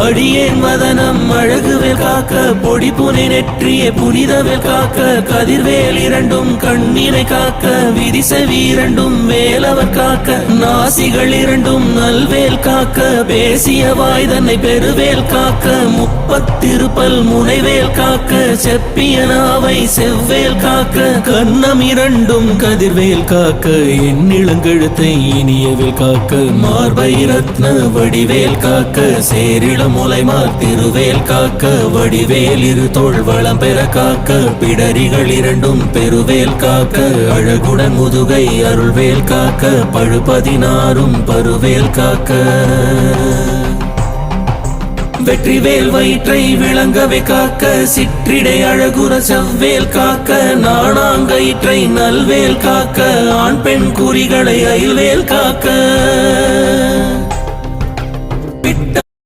அடியேன் வதனம் அழகுவேல் காக்க, பொடி புனை நெற்றிய புனிதவேல் காக்க, கதிர்வேல் இரண்டும் கண்ணினை காக்க, விதிசெவி இரண்டும் வேலவர் காக்க, நாசிகள் இரண்டும் நல்வேல் காக்க, பேசிய வாய் தன்னை பெருவேல் காக்க, முப்பத்திருப்பல் முனைவேல் காக்க, செப்பிய நாவை செவ்வேல் காக்க, கண்ணம் இரண்டும் கதிர்வேல் காக்க, என் இளங்கழுத்தை இனியவேல் காக்க, மார்பை ரத்ன வடிவேல் காக்க, சேரிள முலைமார் திருவேல் காக்க, வடிவேல் இரு தோள் வளம் பெற காக்க, பிடரிகள் இரண்டும் பெருவேல் காக்க, அழகுடன் முதுகை அருள்வேல் காக்க, பழுபதினாரும் பருவேல் காக்க, வெற்றிவேல் வயிற்றை விளங்கவே காக்க, சிற்றிடை அழகுற செவ்வேல் காக்க, நாணாங்கயிற்றை நல்வேல் காக்க, ஆண் பெண் குறிகளை அயில்வேல் காக்க.